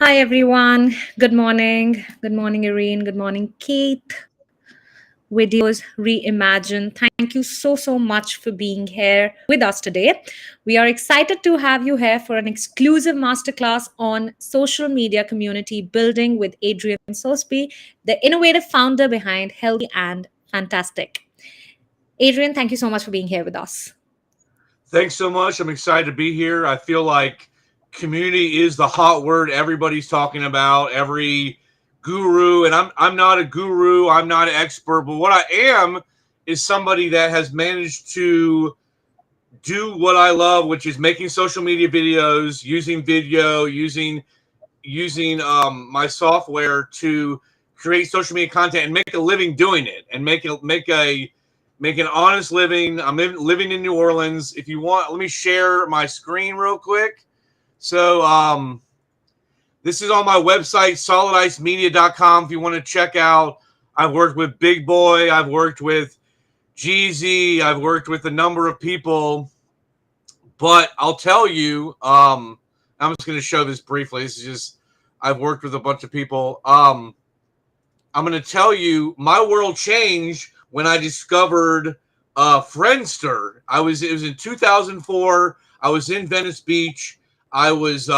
Hi, everyone. Good morning. Good morning, Irene. Good morning, Keith. Videos Reimagine. Thank you so much for being here with us today. We are excited to have you here for an exclusive masterclass on social media community building with Adrian Sosby, the innovative founder behind Healthy and Fantastic. Adrian, thank you so much for being here with us. Thanks so much. I'm excited to be here. I feel like community is the hot word everybody's talking about, every guru, and I'm not a guru, I'm not an expert, but what I am is somebody that has managed to do what I love, which is making social media videos, using video, using my software to create social media content and make a living doing it, and make an honest living. I'm living in New Orleans. If you want, let me share my screen real quick. So this is on my website, solidicemedia.com. If you want to check out, I've worked with Big Boy, I've worked with Jeezy, I've worked with a number of people. But I'll tell you, I'm just going to show this briefly. This is just, I've worked with a bunch of people. I'm going to tell you, my world changed when I discovered Friendster. It was in 2004. I was in Venice Beach. I was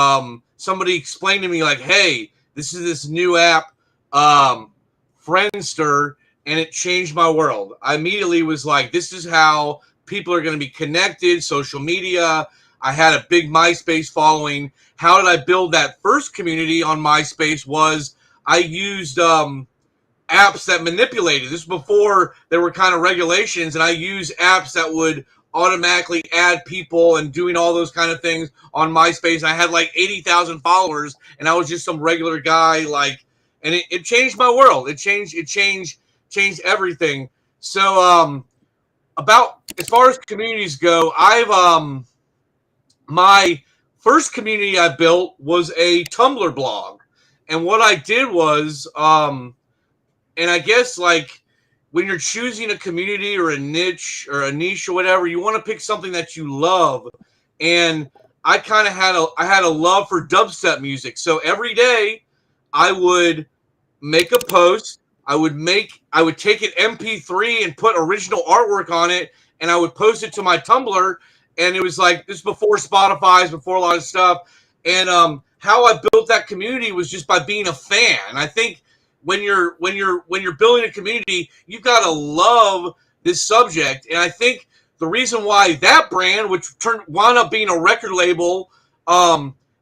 somebody explained to me like, hey, this is this new app, Friendster, and it changed my world. I immediately was like, this is how people are going to be connected, social media. I had a big MySpace following. How did I build that first community on MySpace was I used apps that manipulated. This was before there were kind of regulations, and I used apps that would automatically add people and doing all those kind of things on MySpace. I had like 80,000 followers, and I was just some regular guy, and it changed my world. Changed everything. So about as far as communities go, I've my first community I built was a Tumblr blog, and what I did was and I guess like when you're choosing a community or a niche or whatever, you want to pick something that you love. And I kind of had a love for dubstep music. So every day I would make a post. I would take an MP3 and put original artwork on it, and I would post it to my Tumblr. And it was like this before Spotify's, before a lot of stuff. And how I built that community was just by being a fan. I think when you're building a community, you've got to love this subject. And I think the reason why that brand, which wound up being a record label,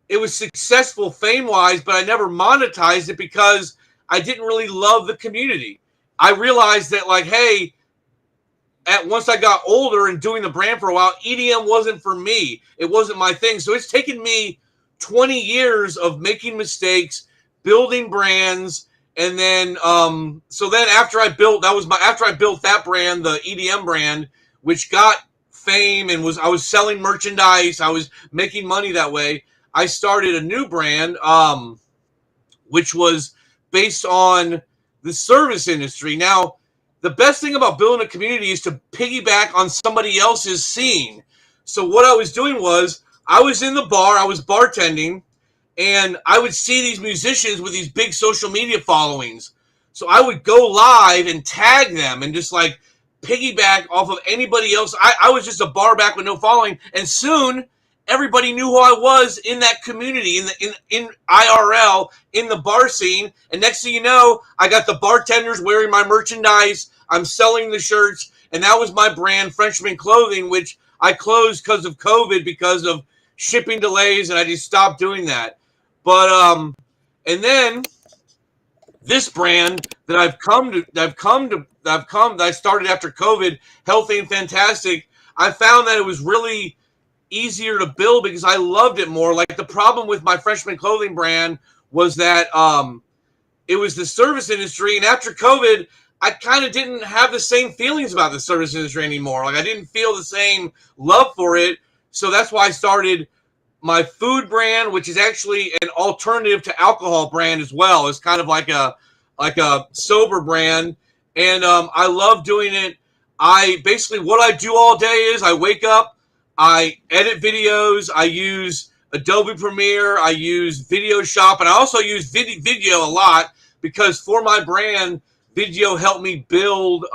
it was successful fame wise, but I never monetized it because I didn't really love the community. I realized that like, hey, at once I got older and doing the brand for a while, EDM wasn't for me. It wasn't my thing. So it's taken me 20 years of making mistakes, building brands, and then so then after I built that brand, the EDM brand, which got fame and I was selling merchandise, I was making money that way. I started a new brand, which was based on the service industry. Now, the best thing about building a community is to piggyback on somebody else's scene. So what I was doing was I was in the bar, I was bartending, and I would see these musicians with these big social media followings. So I would go live and tag them and just like piggyback off of anybody else. I was just a bar back with no following, and soon everybody knew who I was in that community, in IRL, in the bar scene. And next thing you know, I got the bartenders wearing my merchandise. I'm selling the shirts, and that was my brand, Frenchman Clothing, which I closed because of COVID, because of shipping delays, and I just stopped doing that. But and then this brand that I started after COVID, Healthy and Fantastic. I found that it was really easier to build because I loved it more. Like the problem with my Freshman Clothing brand was that it was the service industry, and after COVID, I kind of didn't have the same feelings about the service industry anymore. Like I didn't feel the same love for it, so that's why I started my food brand, which is actually an alternative to alcohol brand as well. It's kind of like a sober brand, and I love doing it. I basically what I do all day is I wake up, I edit videos, I use Adobe Premiere. I use Video Shop, and I also use video a lot because for my brand, video helped me build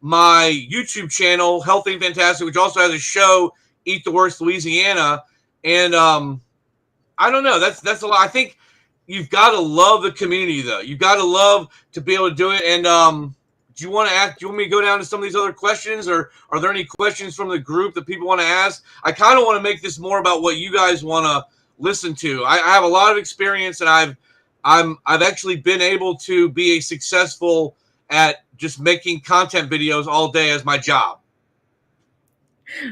my YouTube channel, Healthy and Fantastic, which also has a show, Eat the Worst Louisiana. And I don't know. That's a lot. I think you've got to love the community, though. You've got to love to be able to do it. And do you want to ask? Do you want me to go down to some of these other questions, or are there any questions from the group that people want to ask? I kind of want to make this more about what you guys want to listen to. I have a lot of experience, and I've actually been able to be a successful at just making content videos all day as my job.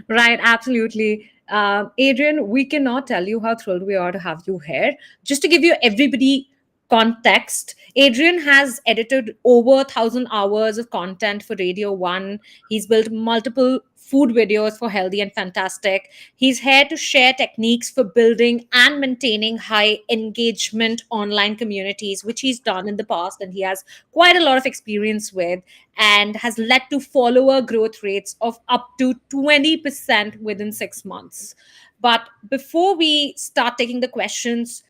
Right, absolutely. Adrian, we cannot tell you how thrilled we are to have you here. Just to give you everybody context, Adrian has edited over 1,000 hours of content for Radio One. He's built multiple food videos for Healthy and Fantastic. He's here to share techniques for building and maintaining high engagement online communities, which he's done in the past and he has quite a lot of experience with, and has led to follower growth rates of up to 20% within 6 months. But before we start taking the questions,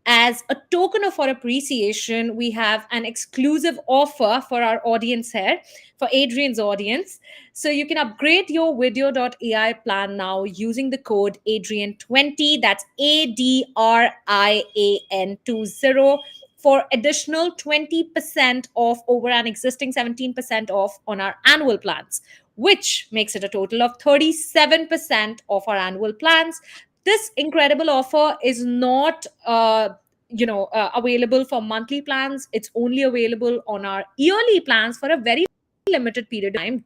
as a token of our appreciation, we have an exclusive offer for our audience here, for Adrian's audience. So you can upgrade your vidyo.ai plan now using the code Adrian20, that's ADRIAN20, for additional 20% off over an existing 17% off on our annual plans, which makes it a total of 37% off our annual plans. This incredible offer is not available for monthly plans. It's only available on our yearly plans for a very limited period of time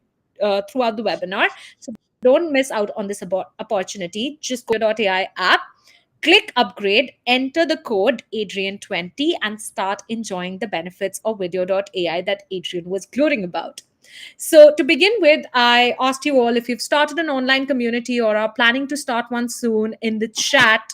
throughout the webinar. So don't miss out on this opportunity. Just go to .ai app, click upgrade, enter the code Adrian20, and start enjoying the benefits of vidyo.ai that Adrian was gloating about. So, to begin with, I asked you all if you've started an online community or are planning to start one soon in the chat.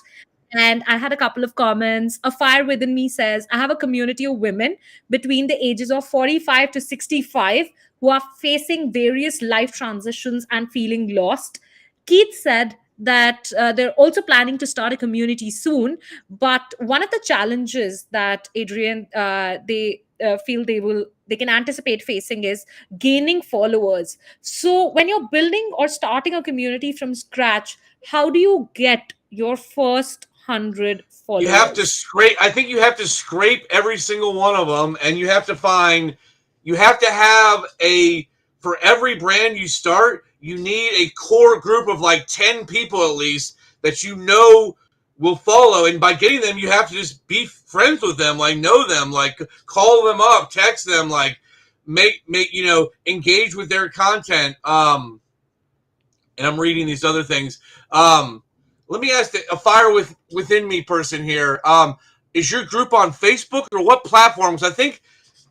And I had a couple of comments. A fire within me says, I have a community of women between the ages of 45 to 65 who are facing various life transitions and feeling lost. Keith said that they're also planning to start a community soon. But one of the challenges that Adrian, they feel they can anticipate facing is gaining followers. So when you're building or starting a community from scratch, how do you get your first 100 You have to followers? scrape. I think you have to scrape every single one of them, and you have to find. You have to have a for every brand you start. You need a core group of like 10 people at least that you know will follow, and by getting them, you have to just be friends with them, like know them, like call them up, text them, like make engage with their content. And I'm reading these other things. Let me ask a fire within me person here. Is your group on Facebook or what platforms? I think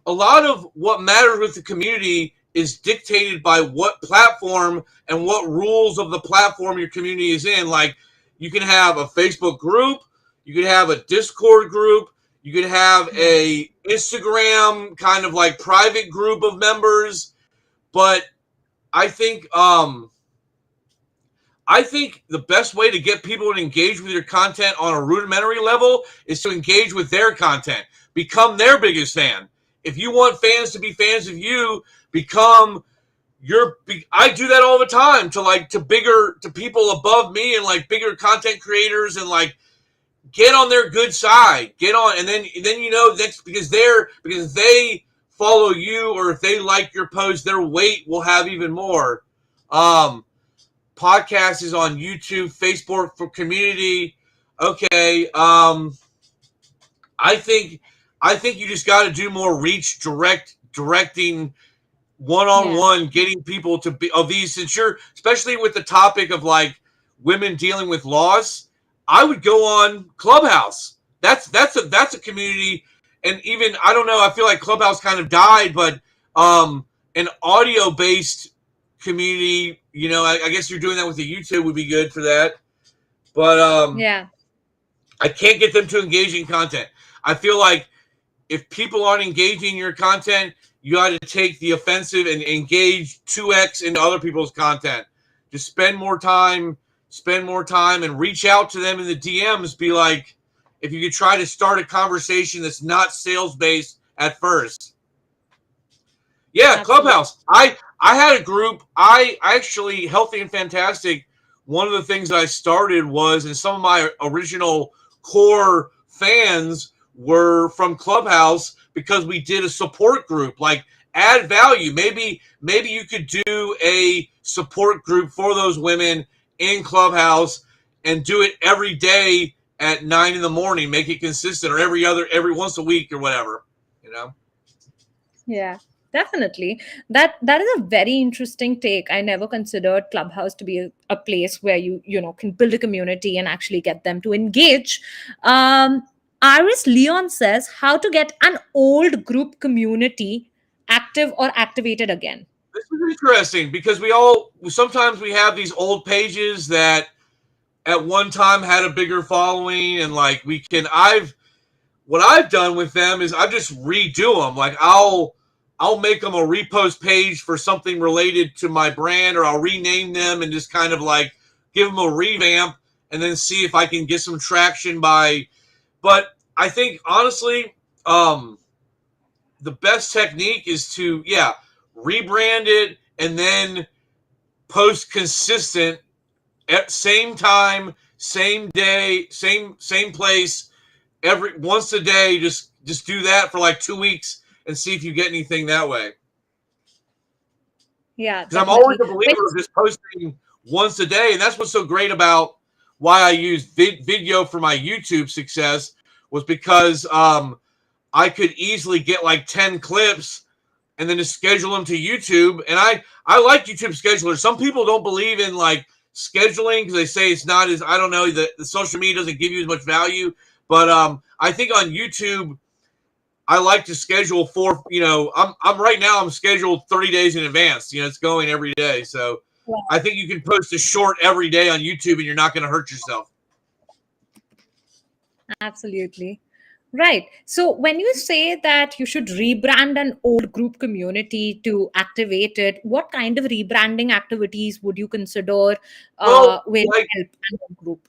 a lot of what matters with the community is dictated by what platform and what rules of the platform your community is in. Like you can have a Facebook group, you could have a Discord group, you could have a Instagram kind of like private group of members, but I think the best way to get people to engage with your content on a rudimentary level is to engage with their content. Become their biggest fan. If you want fans to be fans of you, become I do that all the time to people above me and like bigger content creators and like get on their good side. Get on, and then that's because they follow you, or if they like your post, their weight will have even more. Podcast is on YouTube, Facebook for community. Okay. I think you just got to do more directing Yeah. one-on-one, getting people to be of these, since you're especially with the topic of like women dealing with loss. I would go on Clubhouse. That's a community. And even I don't know, I feel like Clubhouse kind of died, but an audio based community, I guess you're doing that with the YouTube would be good for that. But Yeah. I can't get them to engage in content. I feel like if people aren't engaging in your content, you got to take the offensive and engage 2x into other people's content. Just spend more time spend more time and reach out to them in the DMs. Be like, if you could try to start a conversation that's not sales based at first. Yeah, Absolutely. Clubhouse. I had a group. I actually, Healthy and Fantastic. One of the things that I started was, and some of my original core fans were from Clubhouse because we did a support group. Like, add value. Maybe you could do a support group for those women in Clubhouse and do it every day at 9 in the morning. Make it consistent, or every once a week or whatever. You know. Yeah, definitely. That is a very interesting take. I never considered Clubhouse to be a place where you can build a community and actually get them to engage. Um, Iris Leon says how to get an old group community active or activated again. This is interesting because sometimes we have these old pages that at one time had a bigger following, and like what I've done with them is I just redo them. Like I'll make them a repost page for something related to my brand, or I'll rename them and just kind of like give them a revamp and then see if I can get some traction by. But I think honestly, the best technique is to rebrand it and then post consistent at same time, same day, same place, every once a day. Just do that for like 2 weeks and see if you get anything that way. Yeah, Because I'm always definitely. a believer of just posting once a day, and that's what's so great about why I use video for my YouTube success was because I could easily get like 10 clips and then just schedule them to YouTube. And I like YouTube schedulers. Some people don't believe in like scheduling because they say it's not as, I don't know, the social media doesn't give you as much value. But I think on YouTube, I like to schedule for, I'm right now, I'm scheduled 30 days in advance. It's going every day. So I think you can post a short every day on YouTube and you're not going to hurt yourself. Absolutely. Right. So when you say that you should rebrand an old group community to activate it, what kind of rebranding activities would you consider Well, will like help an old group?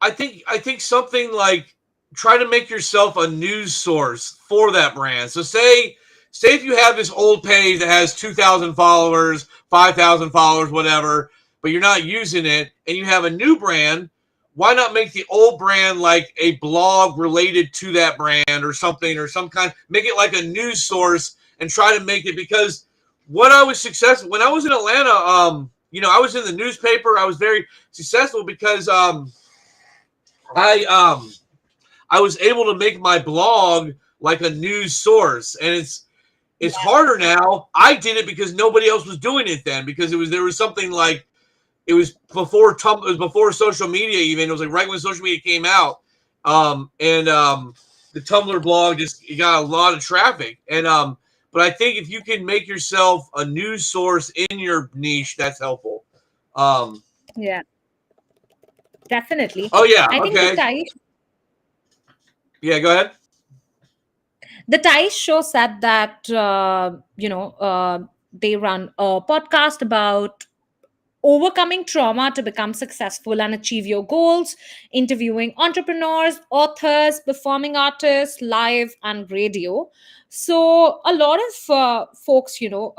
I think something like try to make yourself a news source for that brand. So say if you have this old page that has 2,000 followers, 5,000 followers, whatever, but you're not using it, and you have a new brand. Why not make the old brand like a blog related to that brand or something, or some kind? Make it like a news source and try to make it, because what I was successful when I was in Atlanta. I was in the newspaper. I was very successful because I I was able to make my blog like a news source, and it's harder now. I did it because nobody else was doing it then, because there was something like it was it was before social media even. It was like right when social media came out, and the Tumblr blog just it got a lot of traffic, and but I think if you can make yourself a news source in your niche, that's helpful. Um, Yeah, definitely. oh yeah, I think okay, yeah, go ahead. the Tice show said that they run a podcast about overcoming trauma to become successful and achieve your goals, interviewing entrepreneurs, authors, performing artists, live and radio. So a lot of folks, do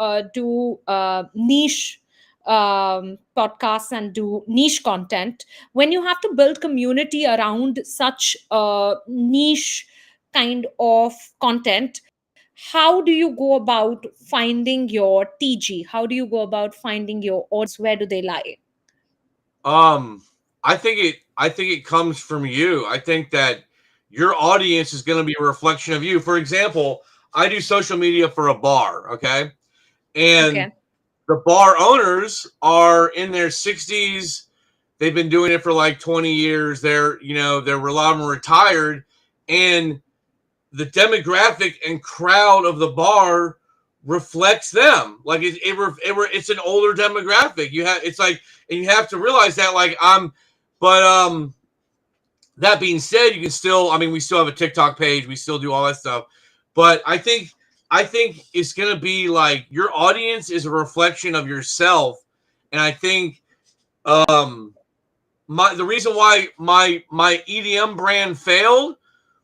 niche podcasts and do niche content. When you have to build community around such niche kind of content, how do you go about finding your TG? How do you go about finding your audience? Where do they lie? Um, I think it comes from you. I think that your audience is going to be a reflection of you. For example, I do social media for a bar, okay? And Okay. the bar owners are in their 60s. They've been doing it for like 20 years. They're a lot of them retired, and the demographic and crowd of the bar reflects them. Like it's an older demographic. It's like, and you have to realize that. But that being said, you can still. I mean, we still have a TikTok page. We still do all that stuff. But I think it's gonna be like your audience is a reflection of yourself, and I think um the reason why my EDM brand failed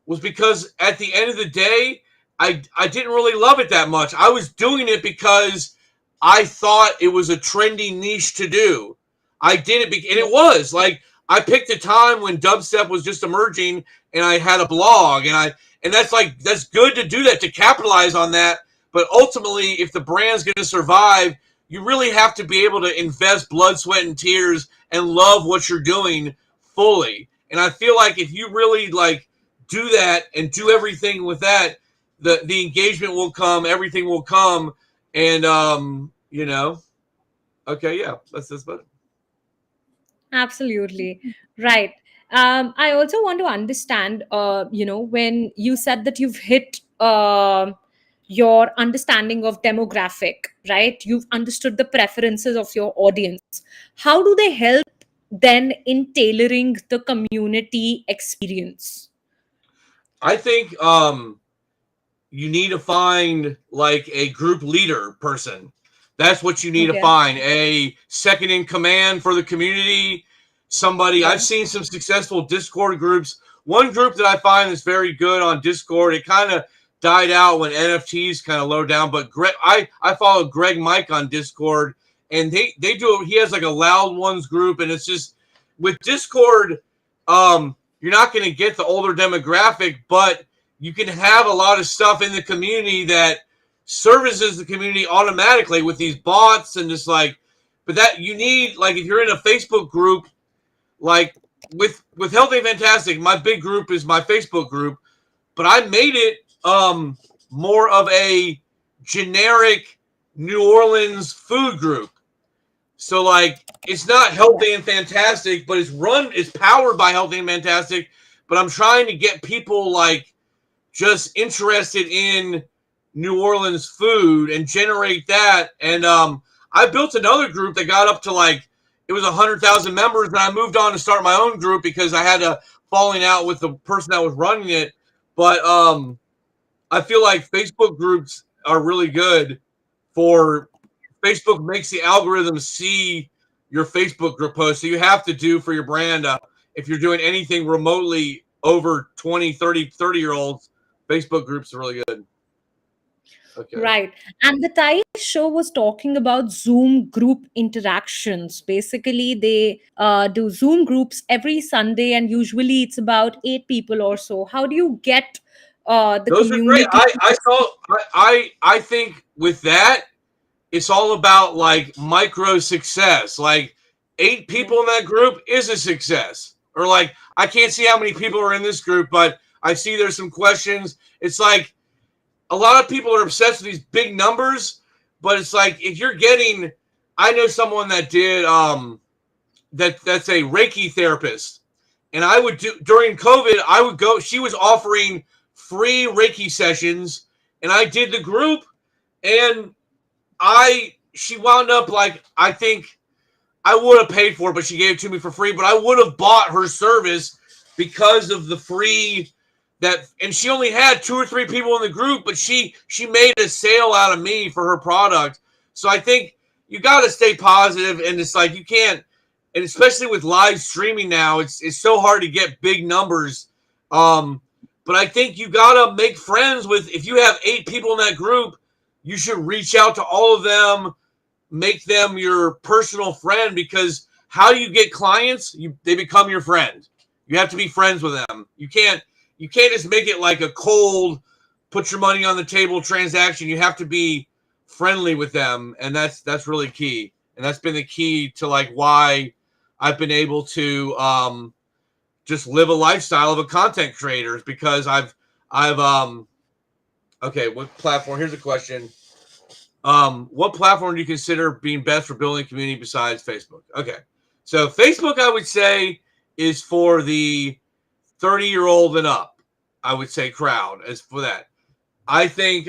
was because at the end of the day, I didn't really love it that much. I was doing it because I thought it was a trendy niche to do. I did it, and it was like I picked a time when dubstep was just emerging, and I had a blog, and that's good to do that, to capitalize on that. But ultimately, if the brand's going to survive, you really have to be able to invest blood, sweat, and tears and love what you're doing fully. And I feel like if you really like do that and do everything with that, the engagement will come, everything will come, and okay, yeah, that's about it. Absolutely. Right. I also want to understand, when you said that you've hit your understanding of demographic, right? You've understood the preferences of your audience. How do they help then in tailoring the community experience? I think you need to find like a group leader person. That's what you need to Okay. find. A second in command for the community. Somebody, I've Okay. seen some successful Discord groups. One group that I find is very good on Discord, it kind of died out when NFTs kind of low down, but I follow Greg Mike on Discord, and they do, he has like a Loud Ones group, and it's just with Discord, you're not going to get the older demographic, but you can have a lot of stuff in the community that services the community automatically with these bots and just like, but that you need, like if you're in a Facebook group, like with Healthy and Fantastic, my big group is my Facebook group, but I made it more of a generic New Orleans food group. So like it's not Yeah. Healthy and Fantastic, but it's powered by Healthy and Fantastic, but I'm trying to get people like just interested in New Orleans food and generate that. And I built another group that got up to like it was 100,000 members, and I moved on to start my own group because I had a falling out with the person that was running it. But I feel like Facebook groups are really good for Facebook makes the algorithm see your Facebook group post. So you have to do for your brand if you're doing anything remotely over 20, 30 year olds, Facebook groups are really good. Okay. Right. And the Thai show was talking about Zoom group interactions. Basically, they do Zoom groups every Sunday, and usually it's about 8 people or so. How do you get the Those are great. community? I saw I think with that, it's all about like micro success. Like 8 people in that group is a success. Or like I can't see how many people are in this group, but I see there's some questions. It's like a lot of people are obsessed with these big numbers, but it's like if you're getting, I know someone that did that's a Reiki therapist, and I would do during COVID. I would go. She was offering free Reiki sessions, and I did the group, and I she wound up like I think I would have paid for it, but she gave it to me for free. But I would have bought her service because of the free that, and she only had 2 or 3 people in the group, but she made a sale out of me for her product. So I think you got to stay positive, and it's like you can't, and especially with live streaming now, it's so hard to get big numbers. But I think you got to make friends with. If you have 8 people in that group, you should reach out to all of them, make them your personal friend, because how you get clients, they become your friend. You have to be friends with them. You can't just make it like a cold put your money on the table transaction. You have to be friendly with them, and that's really key. And that's been the key to like why I've been able to just live a lifestyle of a content creator, is because I've okay, what platform? Here's a question. What platform do you consider being best for building a community besides Facebook? Okay. So Facebook, I would say, is for the 30-year-old and up. I would say crowd as for that. I think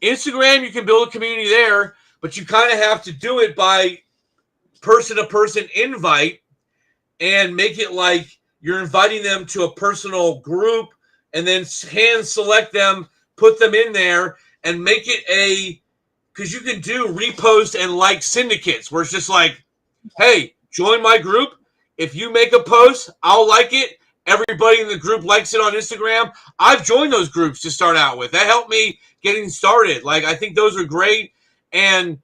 Instagram, you can build a community there, but you kind of have to do it by person to person invite and make it like you're inviting them to a personal group and then hand select them, put them in there, and make it because you can do repost and like syndicates where it's just like, hey, join my group. If you make a post, I'll like it. Everybody in the group likes it on Instagram. I've joined those groups to start out with. That helped me getting started. Like, I think those are great. And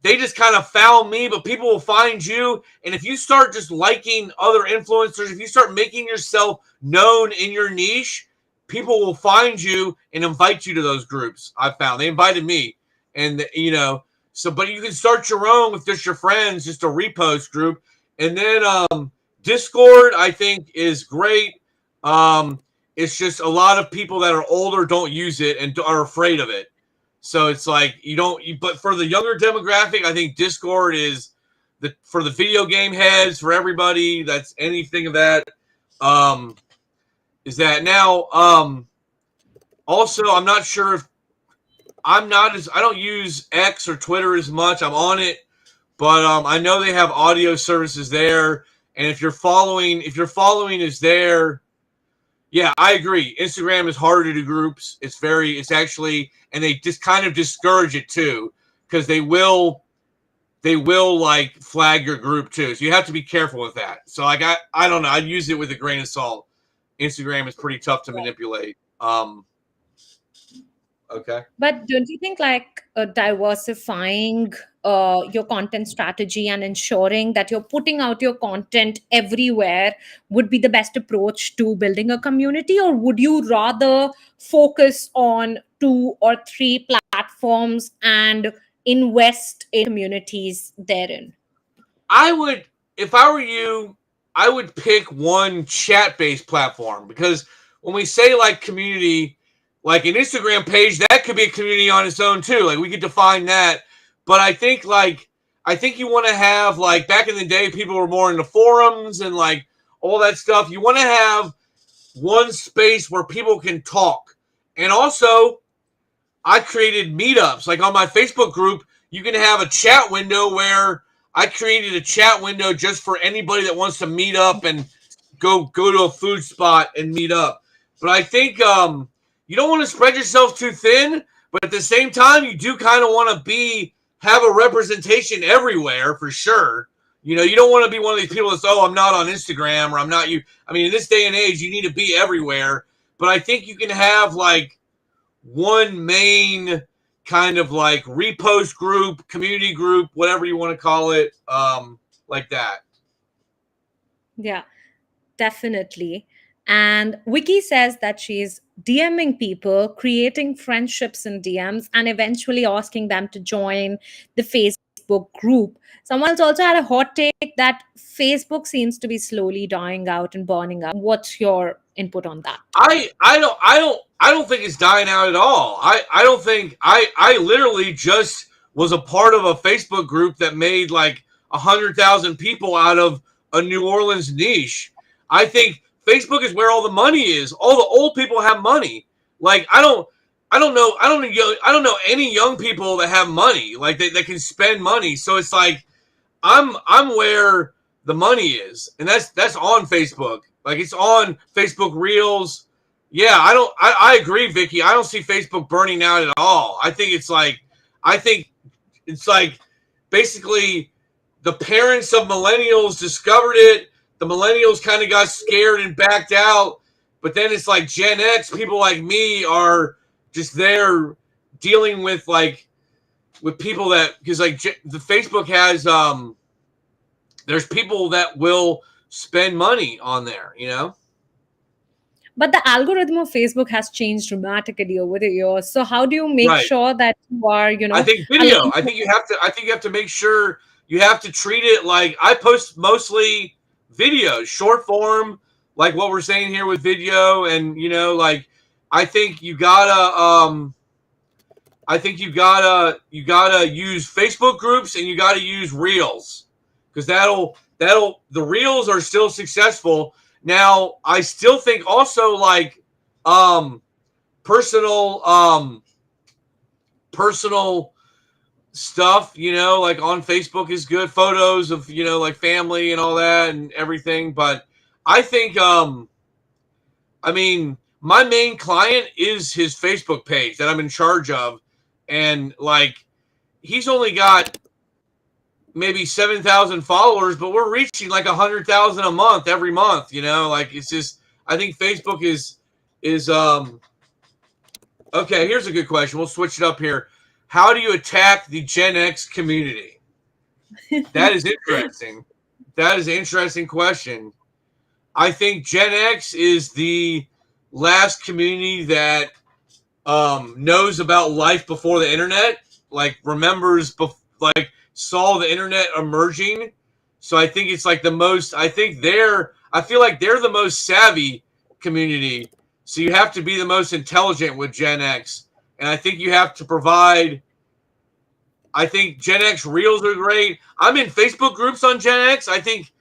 they just kind of found me, but people will find you. And if you start just liking other influencers, if you start making yourself known in your niche, people will find you and invite you to those groups. I found they invited me, and so, but you can start your own with just your friends, just a repost group. And then Discord, I think, is great. It's just a lot of people that are older don't use it and are afraid of it. So it's like but for the younger demographic, I think Discord is for the video game heads, for everybody that's anything of that. Is that now? Also, I'm not sure if I don't use X or Twitter as much. I'm on it, but I know they have audio services there. And if your following is there, yeah, I agree. Instagram is harder to do groups. It's actually, and they just kind of discourage it too, because they will like flag your group too. So you have to be careful with that. So like I don't know. I'd use it with a grain of salt. Instagram is pretty tough to manipulate. Okay. But don't you think like diversifying your content strategy and ensuring that you're putting out your content everywhere would be the best approach to building a community? Or would you rather focus on two or three platforms and invest in communities therein? If I were you, I would pick one chat-based platform, because when we say like community, like an Instagram page, that could be a community on its own too. Like we could define that. But I think you want to have, like, back in the day, people were more into forums and like all that stuff. You want to have one space where people can talk. And also, I created meetups. Like on my Facebook group, you can have a chat window where I created a chat window just for anybody that wants to meet up and go to a food spot and meet up. But I think you don't want to spread yourself too thin, but at the same time, you do kind of want to have a representation everywhere for sure. You don't want to be one of these people that's, oh, I'm not on Instagram, or I'm not you. I mean, in this day and age, you need to be everywhere. But I think you can have like one main kind of like repost group, community group, whatever you want to call it, like that. Yeah, definitely. And Vicky says that she's DMing people, creating friendships in DMs, and eventually asking them to join the Facebook group. Someone's also had a hot take that Facebook seems to be slowly dying out and burning out. What's your input on that? I don't think it's dying out at all. I don't think I literally just was a part of a Facebook group that made like 100,000 people out of a New Orleans niche. I think Facebook is where all the money is. All the old people have money. Like I don't know any young people that have money, like that can spend money. So it's like I'm where the money is, and that's on Facebook. Like it's on Facebook Reels. Yeah, I agree, Vicky. I don't see Facebook burning out at all. I think it's like basically the parents of millennials discovered it. The millennials kind of got scared and backed out. But then it's like Gen X, people like me are just there dealing with people that, because like the Facebook has there's people that will spend money on there, But the algorithm of Facebook has changed dramatically over the years. So how do you make Right. sure that you are, I think video. aligned? I think you have to make sure you have to treat it like I post mostly videos, short form, like what we're saying here with video, and like I think you gotta you gotta use Facebook groups, and you gotta use Reels, because the Reels are still successful. Now I still think also like personal personal stuff, like on Facebook is good. Photos of, like family and all that and everything. But I think, I mean, my main client is his Facebook page that I'm in charge of. And like, he's only got maybe 7,000 followers, but we're reaching like 100,000 a month every month. Like it's just. I think Facebook is. Okay, here's a good question. We'll switch it up here. How do you attack the Gen X community? That is interesting. That is an interesting question. I think Gen X is the last community that knows about life before the internet, like remembers, like saw the internet emerging. So I think it's like the most. I feel like they're the most savvy community. So you have to be the most intelligent with Gen X, and I think you have to provide. I think Gen X reels are great. I'm in Facebook groups on Gen X. I think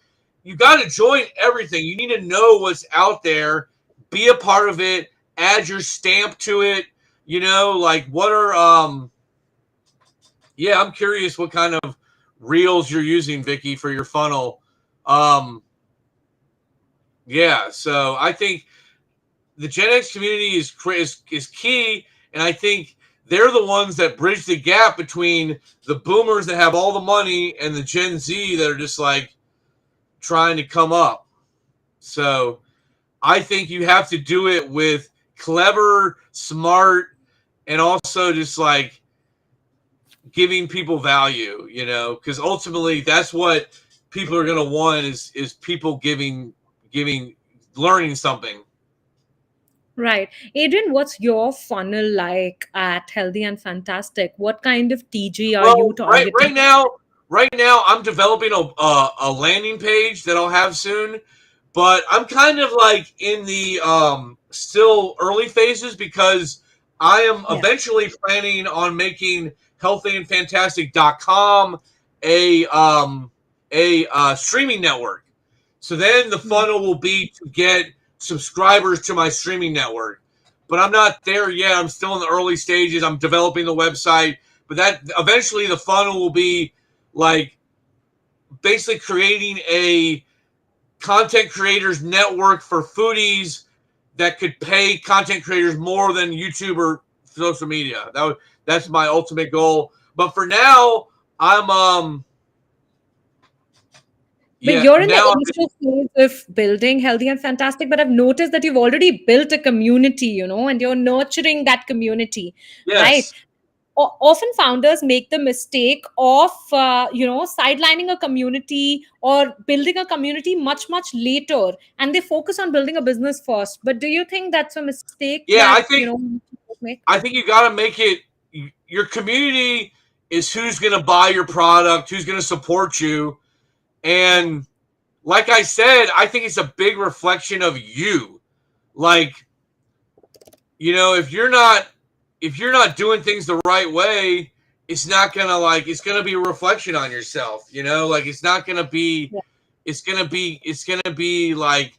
you got to join everything. You need to know what's out there, be a part of it, add your stamp to it. Like what are yeah, I'm curious what kind of reels you're using, Vicky, for your funnel. Um yeah, so I think the Gen X community is key, and I think they're the ones that bridge the gap between the boomers that have all the money and the Gen Z that are just like trying to come up. So I think you have to do it with clever, smart, and also just like giving people value, because ultimately that's what people are going to want is people giving learning something. Right. Adrian, what's your funnel like at Healthy and Fantastic? What kind of TG are you Well, right targeting? right now, right now I'm developing a landing page that I'll have soon, but I'm kind of like in the still early phases because I am Yeah. eventually planning on making healthyandfantastic.com a streaming network. So then the Hmm. funnel will be to get subscribers to my streaming network. But I'm not there yet. I'm still in the early stages. I'm developing the website, but that eventually the funnel will be like basically creating a content creators network for foodies that could pay content creators more than YouTube or social media. That's my ultimate goal. But for now, I'm But yeah, you're in the now initial phase of building Healthy and Fantastic, but I've noticed that you've already built a community, and you're nurturing that community, right? yes. Often founders make the mistake of sidelining a community or building a community much later, and they focus on building a business first. But do you think that's a mistake Yeah, that I think make? I think you got to make it your community is who's going to buy your product, who's going to support you. Yeah. And like I said, I think it's a big reflection of you. Like, if you're not doing things the right way, it's not going to it's going to be a reflection on yourself, like it's not going to be Yeah. it's going to be like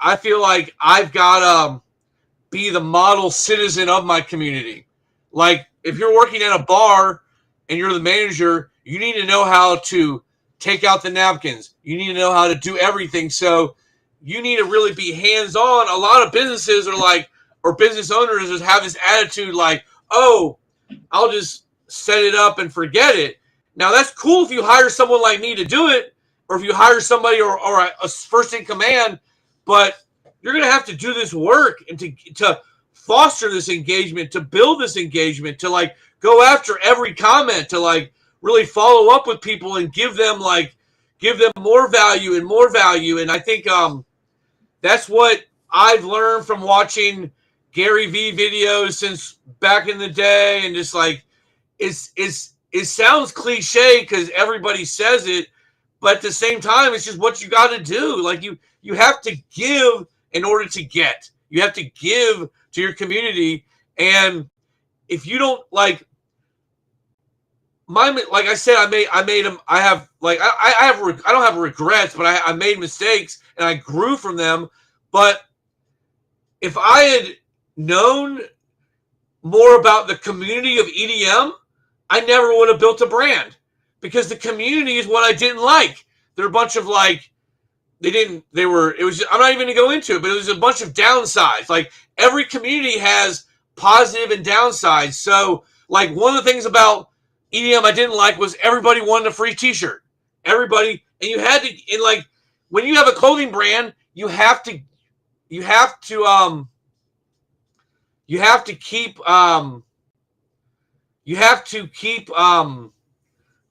I feel like I've got be the model citizen of my community. Like if you're working at a bar and you're the manager, you need to know how to take out the napkins. You need to know how to do everything. So you need to really be hands on. A lot of businesses are like, or business owners just have this attitude like, oh, I'll just set it up and forget it. Now that's cool if you hire someone like me to do it, or if you hire somebody or a first in command, but you're going to have to do this work and to foster this engagement, to build this engagement, to like go after every comment, to like really follow up with people and give them more value and more value. And I think that's what I've learned from watching Gary V videos since back in the day, and just like it sounds cliche because everybody says it, but at the same time, it's just what you got to do. Like you have to give in order to get. You have to give to your community, and if you don't like like I said, I made them. I have like I have I don't have regrets, but I made mistakes and I grew from them. But if I had known more about the community of EDM, I never would have built a brand because the community is what I didn't like. They're a bunch of like it was I'm not even gonna go into it, but it was a bunch of downsides. Like every community has positive and downsides. So like one of the things about EDM I didn't like was everybody wanted a free T-shirt. Everybody, and you had to, and like when you have a clothing brand, you have to, you have to keep, you have to keep, I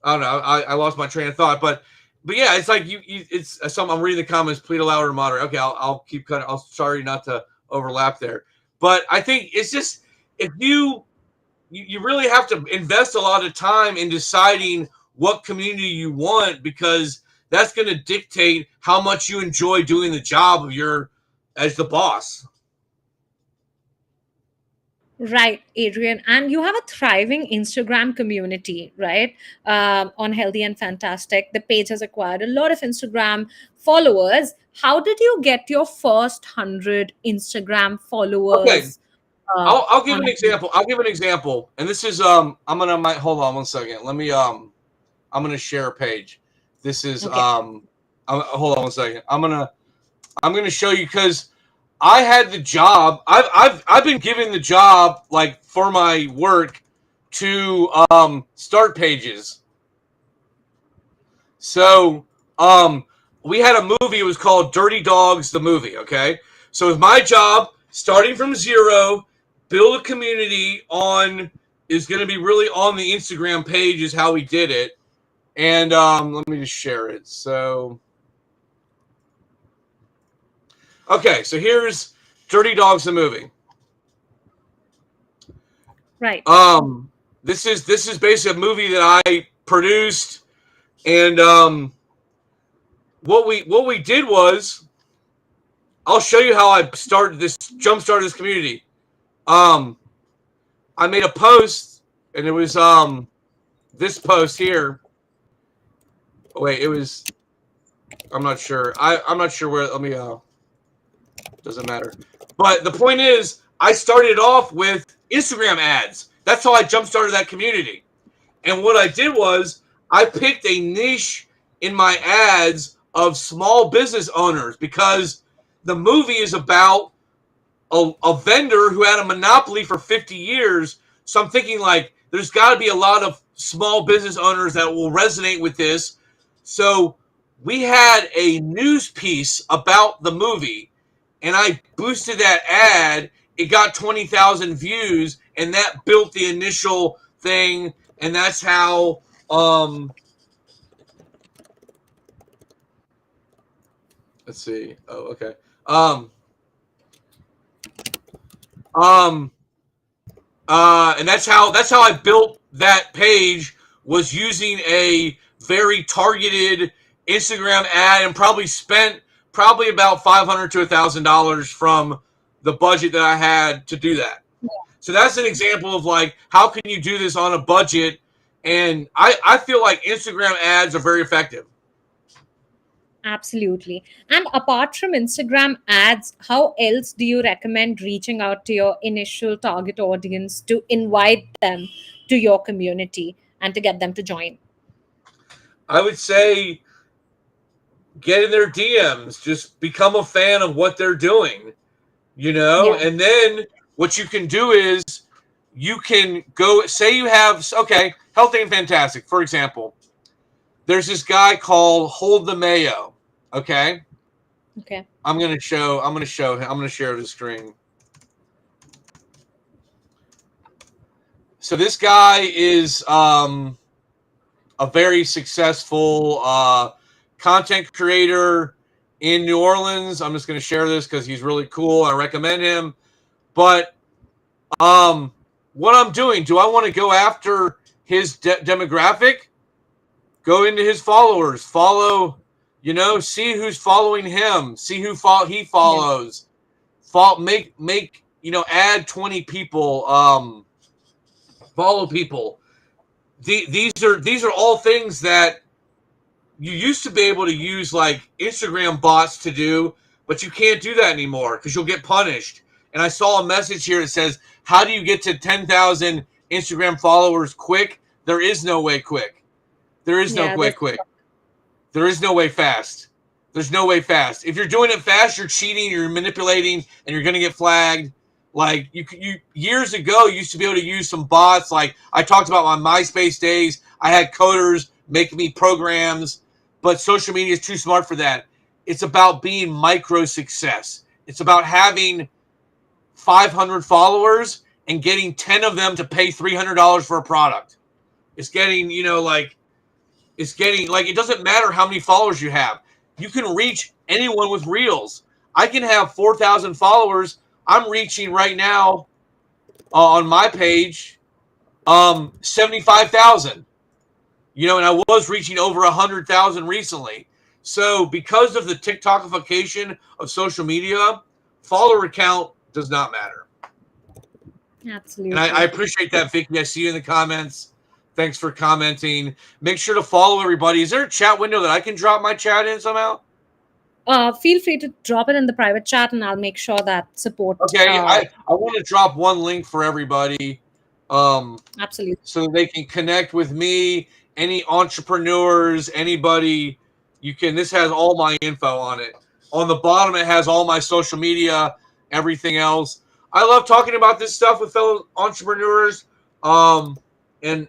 don't know, I lost my train of thought, but yeah, it's like it's some. I'm reading the comments. Please allow her to moderate. Okay, I'll keep cutting. I'll sorry not to overlap there, but I think it's just if you really have to invest a lot of time in deciding what community you want because that's going to dictate how much you enjoy doing the job of your as the boss. Right, Adrian. And you have a thriving Instagram community, right? On Healthy and Fantastic. The page has acquired a lot of Instagram followers. How did you get your first 100 Instagram Okay, followers I'll give on an example. I'll give an example, and this is I'm gonna hold on one second. Let me I'm gonna share a page. This is Okay. hold on one second. I'm gonna show you because I had the job. I've been given the job like for my work to start pages. So we had a movie. It was called Dirty Dogs, the movie. Okay, so it's my job starting from zero, build a community on is going to be really on the Instagram page is how we did it. And let me just share it. So okay, so here's Dirty Dogs, the movie. Right. This is basically a movie that I produced, and what we did was I'll show you how I started this jump started this community. Um, I made a post, and it was this post here. Oh, wait, it was I'm not sure. I'm not sure where. Let me doesn't matter. But the point is, I started off with Instagram ads. That's how I jump started that community. And what I did was I picked a niche in my ads of small business owners because the movie is about a vendor who had a monopoly for 50 years. So I'm thinking like there's got to be a lot of small business owners that will resonate with this. So we had a news piece about the movie and I boosted that ad. It got 20,000 views and that built the initial thing. And that's how let's see. Oh, okay. Um and that's how I built that page was using a very targeted Instagram ad and probably spent probably about $500 to $1,000 from the budget that I had to do that. So that's an example of like how can you do this on a budget, and I feel like Instagram ads are very effective. Absolutely. And apart from Instagram ads, how else do you recommend reaching out to your initial target audience to invite them to your community and to get them to join? I would say get in their DMs, just become a fan of what they're doing, Yeah. and then what you can do is you can go say you have okay, Healthy and Fantastic, for example. There's this guy called Hold the Mayo. Okay. Okay. I'm gonna show him. I'm gonna share the screen. So this guy is a very successful content creator in New Orleans. I'm just gonna share this because he's really cool. I recommend him. But what I'm doing, do I want to go after his demographic? Go into his followers, follow, see who's following him, see who he Yeah. follows, make add 20 people, follow people. These are all things that you used to be able to use like Instagram bots to do, but you can't do that anymore because you'll get punished. And I saw a message here that says, "How do you get to 10,000 Instagram followers quick?" There is no way quick. There is no Yeah. way quick. There is no way fast. There's no way fast. If you're doing it fast, you're cheating, you're manipulating, and you're going to get flagged. Like you years ago, you used to be able to use some bots. Like I talked about my MySpace days. I had coders making me programs, but social media is too smart for that. It's about being micro success. It's about having 500 followers and getting 10 of them to pay $300 for a product. It's getting, it doesn't matter how many followers you have. You can reach anyone with reels. I can have 4,000 followers. I'm reaching right now on my page 75,000. And I was reaching over 100,000 recently. So because of the TikTokification of social media, follower count does not matter. And I Absolutely. appreciate that, Vicky. I see you in the comments. Thanks for commenting. Make sure to follow everybody. Is there a chat window that I can drop my chat in somehow? Feel free to drop it in the private chat, and I'll make sure that support. Okay, I want to drop one link for everybody, Absolutely. so that they can connect with me. Any entrepreneurs, anybody, you can. This has all my info on it. On the bottom, it has all my social media, everything else. I love talking about this stuff with fellow entrepreneurs. And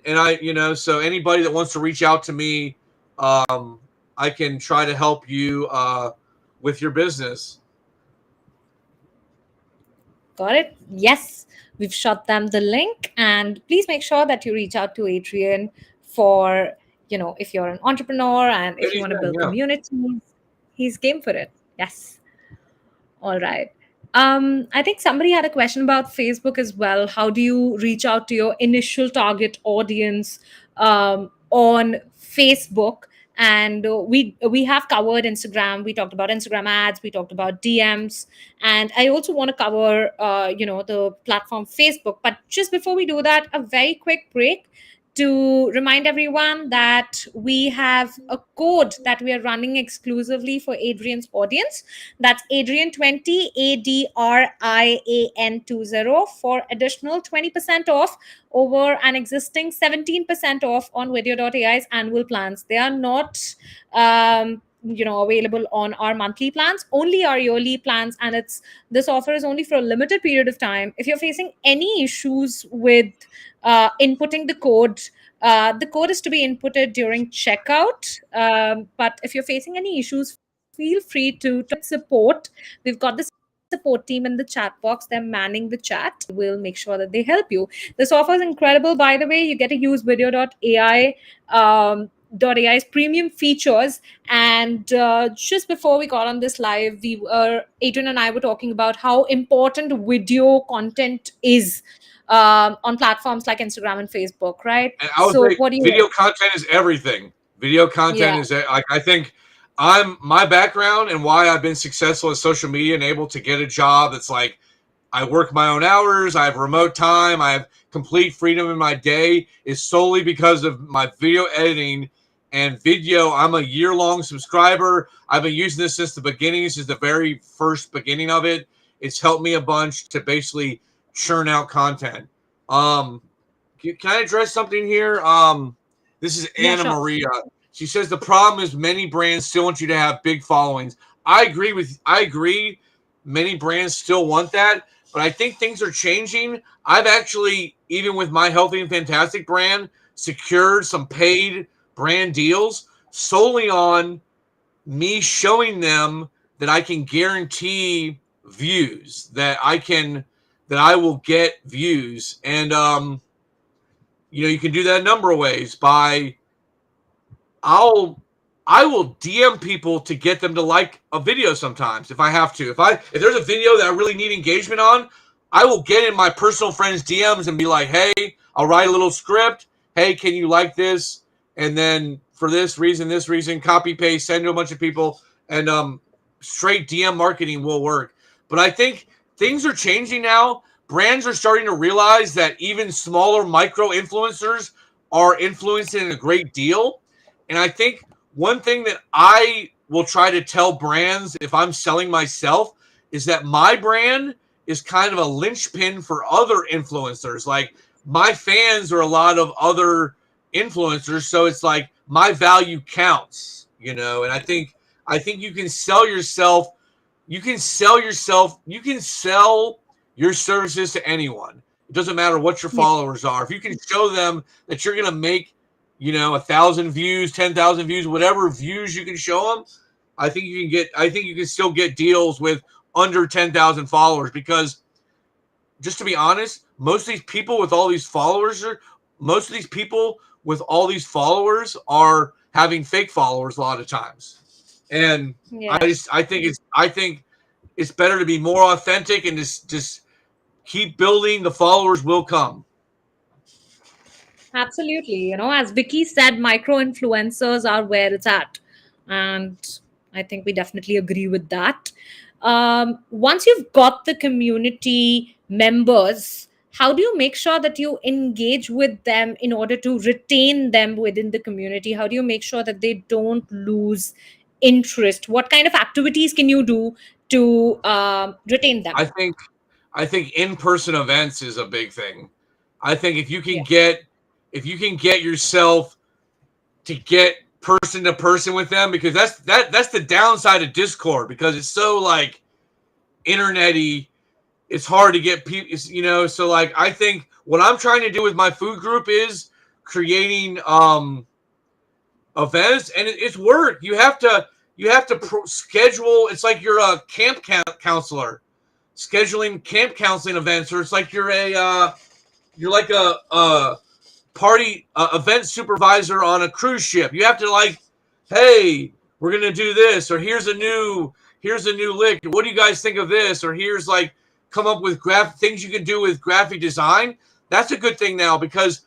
I, so anybody that wants to reach out to me, I can try to help you with your business. Got it? Yes, we've shot them the link. And please make sure that you reach out to Adrian for, if you're an entrepreneur and if you want to Anything, build yeah. communities, he's game for it. Yes. All right. I think somebody had a question about Facebook as well. How do you reach out to your initial target audience on Facebook? And we have covered Instagram. We talked about Instagram ads. We talked about DMs, and I also want to cover the platform Facebook. But just before we do that, a very quick break to remind everyone that we have a code that we are running exclusively for Adrian's audience. That's Adrian20, ADRIAN20, for additional 20% off over an existing 17% off on vidyo.ai's annual plans. They are not available on our monthly plans, only our yearly plans, and this offer is only for a limited period of time. If you're facing any issues with inputting the code is to be inputted during checkout. But if you're facing any issues, feel free to support. We've got the support team in the chat box. They're manning the chat. We'll make sure that they help you. This offer is incredible. By the way, you get to use vidyo.ai. .ai's premium features. And just before we got on this live, Adrian and I were talking about how important video content is on platforms like Instagram and Facebook, right? And I would So say what do you? video content is everything. Video Yeah, content is like, I think my background and why I've been successful in social media and able to get a job that's like I work my own hours, I have remote time, I have complete freedom in my day is solely because of my video editing and video. I'm a year-long subscriber. I've been using this since the beginning, since the very first beginning of it. It's helped me a bunch to basically churn out content. Can I address something here? This is yeah, Anna sure. Maria. She says the problem is many brands still want you to have big followings. I agree. Many brands still want that, but I think things are changing. I've actually, even with my Healthy and Fantastic brand, secured some paid brand deals solely on me showing them that I can guarantee views, that I will get views. And you can do that a number of ways. I will DM people to get them to like a video sometimes if I have to. If there's a video that I really need engagement on, I will get in my personal friends' DMs and be like, hey, I'll write a little script. Hey, can you like this? And then for this reason, copy paste, send to a bunch of people, and straight DM marketing will work. But I think things are changing now. Brands are starting to realize that even smaller micro influencers are influencing a great deal. And I think one thing that I will try to tell brands if I'm selling myself is that my brand is kind of a linchpin for other influencers. Like my fans are a lot of other influencers, so it's like my value counts, and I think you can sell yourself. You can sell your services to anyone. It doesn't matter what your Yeah. followers are. If you can show them that you're going to make, 1,000 views, 10,000 views, whatever views you can show them, I think you can still get deals with under 10,000 followers, because just to be honest, most of these people with all these followers are having fake followers a lot of times. And Yeah. I think it's better to be more authentic and just keep building. The followers will come. Absolutely. As Vicky said, micro influencers are where it's at. And I think we definitely agree with that. Once you've got the community members, how do you make sure that you engage with them in order to retain them within the community? How do you make sure that they don't lose interest? What kind of activities can you do to retain them? I think I think in-person events is a big thing. I think Yeah. if you can get yourself to get person to person with them, because that's the downside of Discord, because it's so like internety. It's hard to get people, so like I think what I'm trying to do with my food group is creating events, and it's work. Schedule. It's like you're a camp counselor scheduling camp counseling events, or it's like you're like a party event supervisor on a cruise ship. You have to like, hey, we're gonna do this, or here's a new lick. What do you guys think of this? Or here's like, come up with things you can do with graphic design. That's a good thing now, because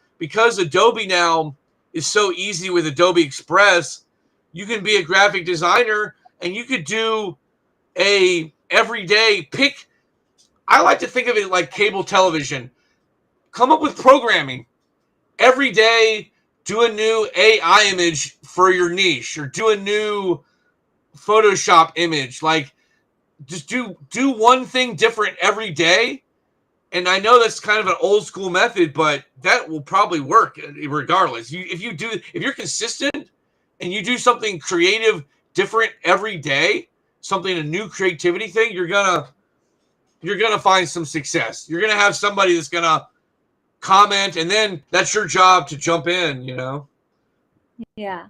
Adobe now is so easy with Adobe Express. You can be a graphic designer, and you could do a everyday pick. I like to think of it like cable television. Come up with programming every day. Do a new AI image for your niche, or do a new Photoshop image. Like, just do one thing different every day. And I know that's kind of an old school method, but that will probably work regardless. If you're consistent and you do something creative different every day, something a new creativity thing, you're gonna find some success. You're gonna have somebody that's gonna comment, and then that's your job to jump in. Yeah.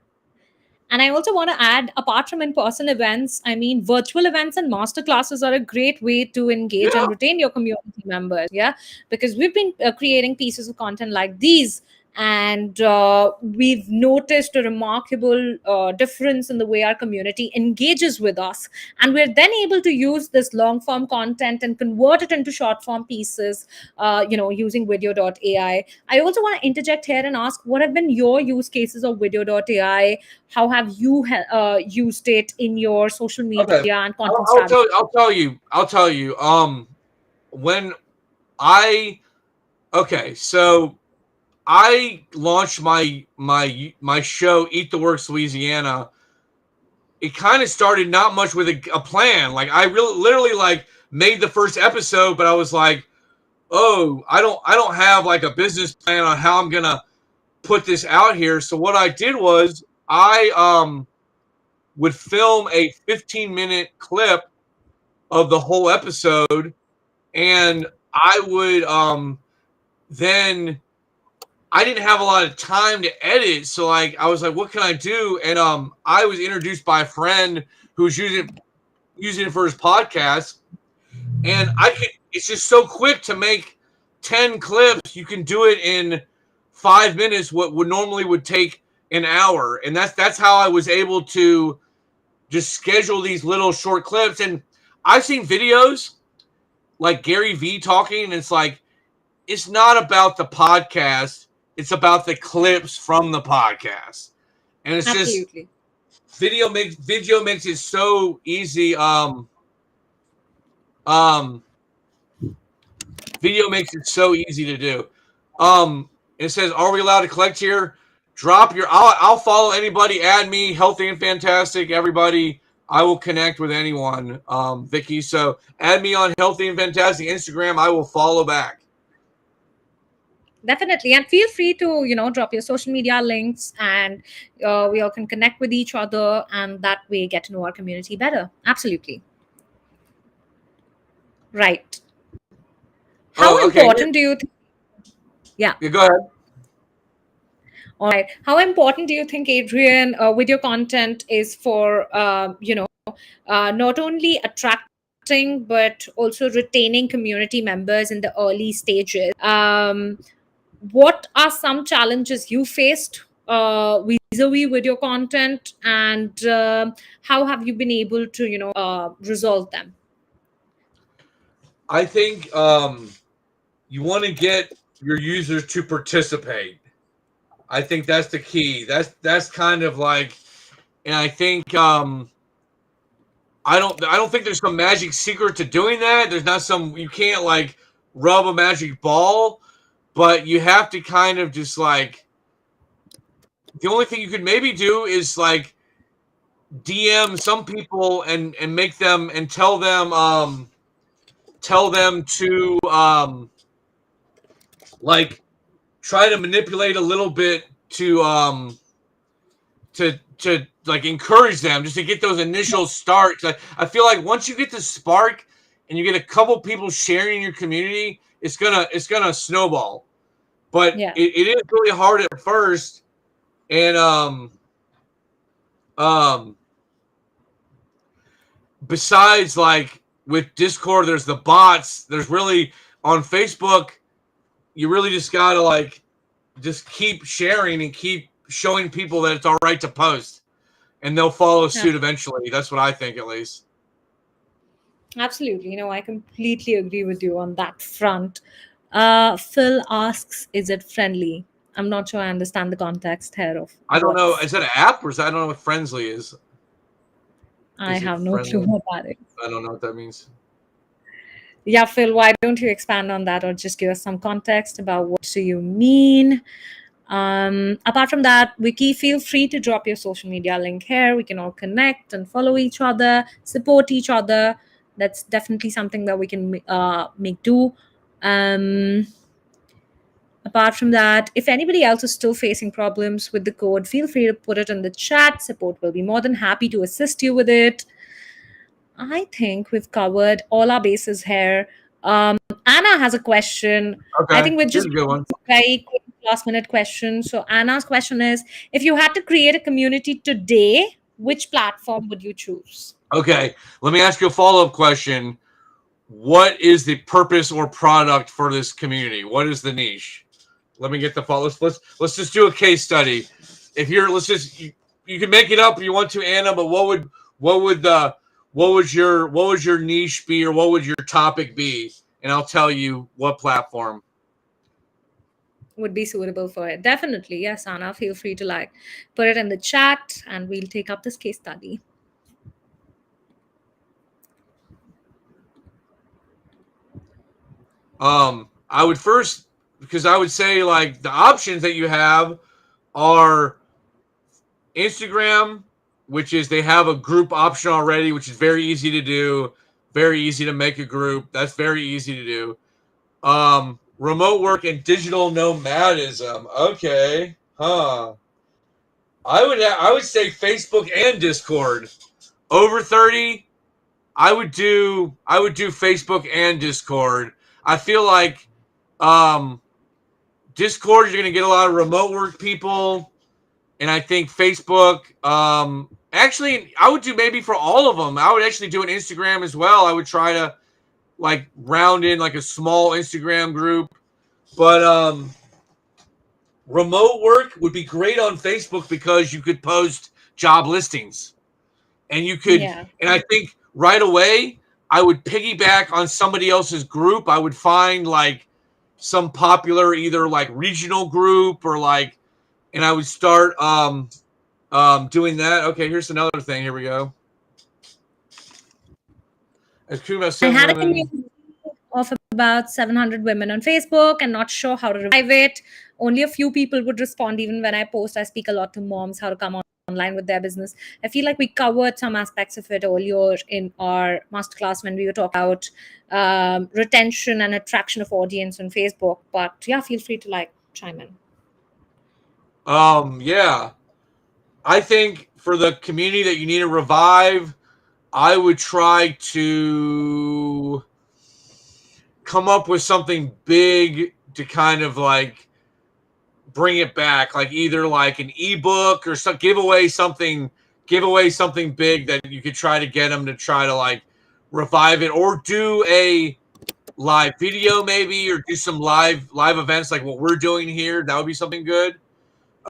And I also want to add, apart from in person events, I mean, virtual events and master classes are a great way to engage Yeah. and retain your community members. Yeah. Because we've been creating pieces of content like these. And we've noticed a remarkable difference in the way our community engages with us. And we're then able to use this long form content and convert it into short form pieces, using vidyo.ai. I also want to interject here and ask, what have been your use cases of vidyo.ai? How have you used it in your social Okay. media and I'll, content I'll strategy? tell. I'll tell you. I'll tell you. When I okay, so I launched my show, Eat the Works Louisiana. It kind of started not much with a plan. Like, I really literally like made the first episode, but I was like, oh, I don't have like a business plan on how I'm gonna put this out here. So what I did was I would film a 15-minute clip of the whole episode, and I would then I didn't have a lot of time to edit, so like I was like, what can I do? And I was introduced by a friend who's using it for his podcast, and it's just so quick to make 10 clips. You can do it in 5 minutes, what would normally would take an hour. And that's how I was able to just schedule these little short clips. And I've seen videos like Gary Vee talking, and it's like, it's not about the podcast, it's about the clips from the podcast. And it's just Absolutely. video makes it so easy. Um Video makes it so easy to do. It says, "Are we allowed to collect here?" Drop your. I'll follow anybody. Add me, healthy and fantastic. Everybody, I will connect with anyone. Vicky, so add me on healthy and fantastic Instagram. I will follow back. Definitely. And feel free to, drop your social media links, and we all can connect with each other, and that way get to know our community better. Absolutely. Right. How Oh, okay. important do you think? Yeah. Yeah, go ahead. All right. How important do you think, Adrian, with your content is for, not only attracting but also retaining community members in the early stages? What are some challenges you faced vis-a-vis with your content, and how have you been able to, resolve them? I think you want to get your users to participate. I think that's the key. That's kind of like, and I think I don't think there's some magic secret to doing that. There's not some you can't like rub a magic ball, but you have to kind of just like the only thing you could maybe do is like DM some people and make them and tell them to like try to manipulate a little bit to like encourage them just to get those initial starts. I feel like once you get the spark and you get a couple people sharing in your community, it's gonna snowball. But Yeah. it is really hard at first, and um besides like with Discord, there's the bots. There's really on Facebook, you really just gotta like just keep sharing and keep showing people that it's all right to post, and they'll follow suit eventually. That's what I think, at least. Absolutely. I completely agree with you on that front. Phil asks, is it friendly? I'm not sure I understand the context here of I don't know. what's. Is that an app or is that, I don't know what Friendly is. I Is it have no clue friendly? what that is. I don't know what that means. Yeah, Phil, why don't you expand on that or just give us some context about what do you mean? Apart from that, Vicky, feel free to drop your social media link here. We can all connect and follow each other, support each other. That's definitely something that we can make do. Um, Apart from that, if anybody else is still facing problems with the code, feel free to put it in the chat. Support will be more than happy to assist you with it. I think we've covered all our bases here. Anna has a question. I Okay, think we're here's just a good one. very quick last minute question. So Anna's question is, if you had to create a community today, which platform would you choose? Okay, let me ask you a follow up question. What is the purpose or product for this community? What is the niche? Let me get the follow. Let's just do a case study. If you're let's just you can make it up if you want to, Anna. But what would the what would your niche be, or what would your topic be? And I'll tell you what platform. Would be suitable for it. Definitely. Yes, Anna, feel free to put it in the chat and we'll take up this case study. I would first because I would say like the options that you have are Instagram, which is they have a group option already, which is very easy to do, very easy to make a group. That's very easy to do. Remote work and digital nomadism. Okay, huh? I would say Facebook and Discord. Over 30, I would do Facebook and Discord. I feel like um, Discord, you're gonna get a lot of remote work people, and I think Facebook. Actually, I would do maybe for all of them. I would actually do an Instagram as well. I would try to like round in like a small Instagram group, but remote work would be great on Facebook because you could post job listings, and you could, Yeah. and I think right away I would piggyback on somebody else's group. I would find like some popular either like regional group or like, and I would start doing that. Okay, here's another thing. Here we go. It's true about I seven had a women. community of about 700 women on Facebook and not sure how to revive it. Only a few people would respond even when I post. I speak a lot to moms how to come online with their business. I feel like we covered some aspects of it earlier in our masterclass when we were talking about retention and attraction of audience on Facebook. But yeah, feel free to chime in. Yeah. I think for the community that you need to revive, I would try to come up with something big to kind of like bring it back, like either like an ebook or some give away something big that you could try to get them to try to like revive it, or do a live video maybe, or do some live events like what we're doing here. That would be something good.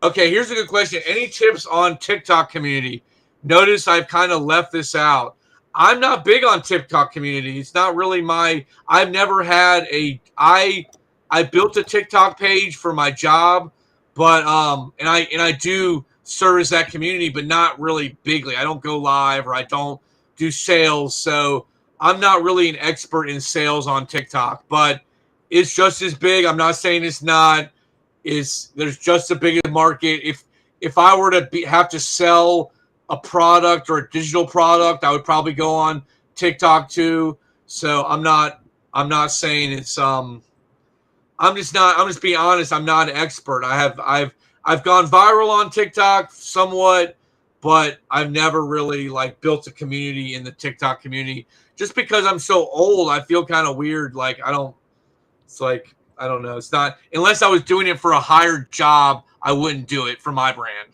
Okay, here's a good question. Any tips on TikTok community? Notice I've kind of left this out. I'm not big on TikTok community. It's not really my. I've never had a. I built a TikTok page for my job, but and I do service that community, but not really bigly. I don't go live or I don't do sales, so I'm not really an expert in sales on TikTok. But it's just as big. I'm not saying it's not. Is there's just a bigger market. If I were to have to sell a product or a digital product, I would probably go on TikTok too. So I'm not saying it's I'm just being honest. I'm not an expert. I've gone viral on TikTok somewhat, but I've never really like built a community in the TikTok community. Just because I'm so old, I feel kind of weird. Like I don't. It's like I don't know. It's not unless I was doing it for a hired job, I wouldn't do it for my brand.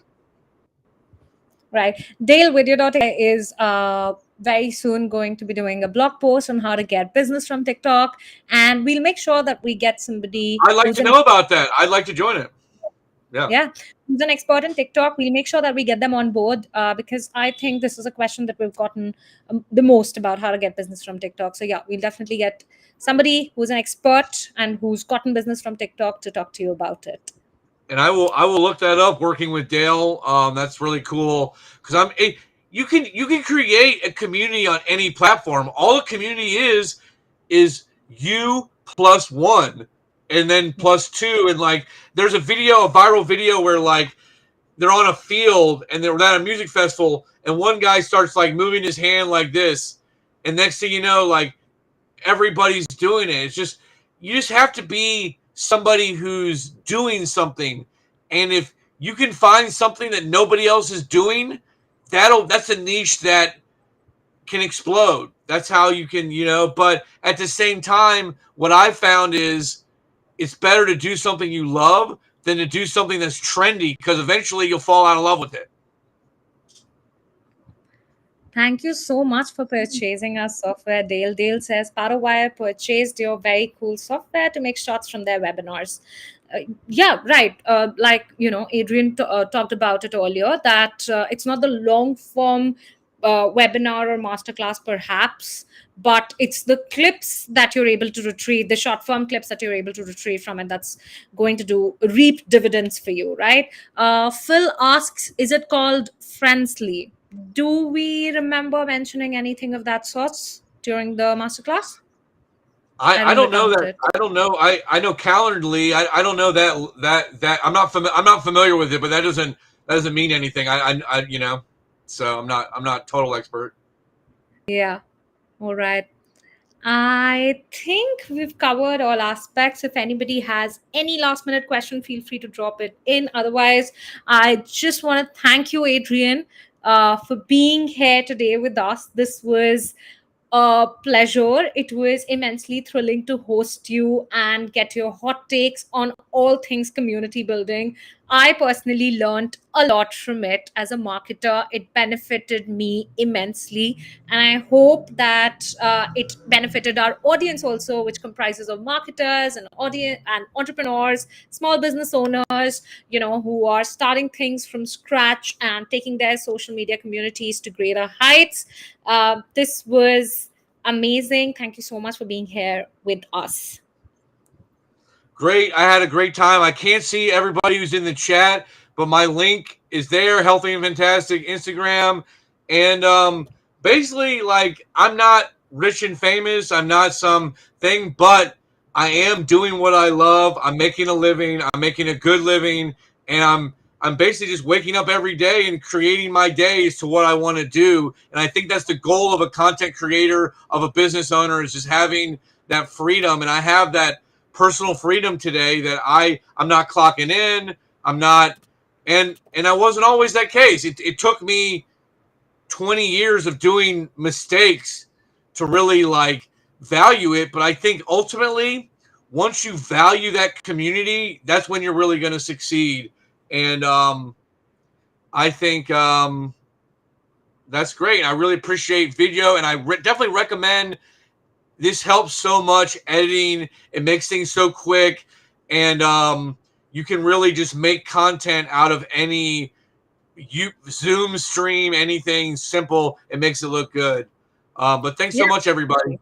Right. Dale, vidyo.ai is very soon going to be doing a blog post on how to get business from TikTok. And we'll make sure that we get somebody I'd like who's to an know about that. I'd like to join it. Yeah. yeah, who's an expert in TikTok. We'll make sure that we get them on board because I think this is a question that we've gotten the most about how to get business from TikTok. So yeah, we'll definitely get somebody who's an expert and who's gotten business from TikTok to talk to you about it. And I will look that up. Working with Dale, that's really cool because you can create a community on any platform. All a community is you plus one, and then plus two, and like there's a viral video where like they're on a field and they're at a music festival, and one guy starts like moving his hand like this, and next thing you know, like everybody's doing it. It's just you just have to be somebody who's doing something, and if you can find something that nobody else is doing, that's a niche that can explode. That's how you can, but at the same time, what I found is it's better to do something you love than to do something that's trendy, because eventually you'll fall out of love with it. Thank you so much for purchasing our software, Dale. Dale says Parawire purchased your very cool software to make shots from their webinars. Yeah, right. Like, Adrian talked about it earlier, that it's not the long form webinar or masterclass, perhaps, but it's the clips that you're able to retrieve, the short form clips that you're able to retrieve from it, that's going to reap dividends for you, right? Phil asks, is it called Friendsly? Do we remember mentioning anything of that sort during the masterclass? I I don't don't know recount that. it. I don't know. I know Calendly. I don't know that I'm not familiar with it, but that doesn't mean anything. So I'm not total expert. Yeah. All right. I think we've covered all aspects. If anybody has any last minute question, feel free to drop it in. Otherwise, I just want to thank you, Adrian, for being here today with us. This was a pleasure. It was immensely thrilling to host you and get your hot takes on all things community building. I personally learned a lot from it as a marketer. It benefited me immensely, and I hope that it benefited our audience also, which comprises of marketers and audience and entrepreneurs, small business owners, who are starting things from scratch and taking their social media communities to greater heights. This was amazing. Thank you so much for being here with us. Great. I had a great time. I can't see everybody who's in the chat, but my link is there. Healthy and Fantastic Instagram, and basically, like, I'm not rich and famous. I'm not some thing, but I am doing what I love. I'm making a living. I'm making a good living, and I'm basically just waking up every day and creating my days to what I want to do. And I think that's the goal of a content creator, of a business owner, is just having that freedom. And I have that personal freedom today that I'm not clocking in. I'm not, and I wasn't always that case. It took me 20 years of doing mistakes to really like value it. But I think ultimately, once you value that community, that's when you're really going to succeed. And I think that's great. I really appreciate video, and I definitely recommend. This helps so much editing. It makes things so quick, and you can really just make content out of any Zoom stream, anything simple. It makes it look good. But thanks so Yeah. much, everybody.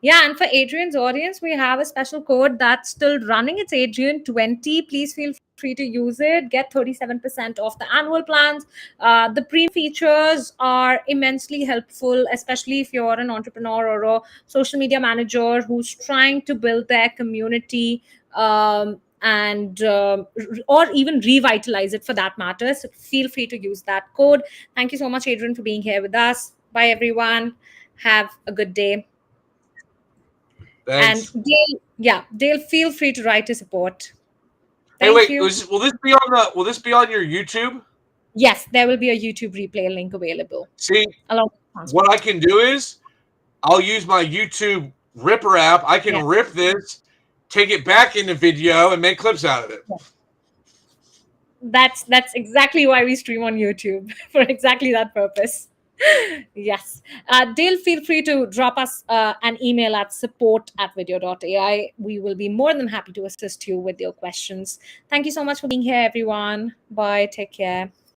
Yeah, and for Adrian's audience, we have a special code that's still running. It's Adrian20. Please feel free to use it. Get 37% off the annual plans. The premium features are immensely helpful, especially if you're an entrepreneur or a social media manager who's trying to build their community. And or even revitalize it for that matter. So feel free to use that code. Thank you so much, Adrian, for being here with us. Bye, everyone. Have a good day. And Thanks. Dale, yeah, Dale, feel free to write to support. Hey, Thank wait. you. Will this be on the? Will this be on your YouTube? Yes, there will be a YouTube replay link available See, along with the what I transcript. can do is I'll use my YouTube Ripper app. I can Yeah, rip this, take it back into video, and make clips out of it. yeah. That's exactly why we stream on YouTube for exactly that purpose. Yes. Dale, feel free to drop us an email at support@vidyo.ai. We will be more than happy to assist you with your questions. Thank you so much for being here, everyone. Bye. Take care.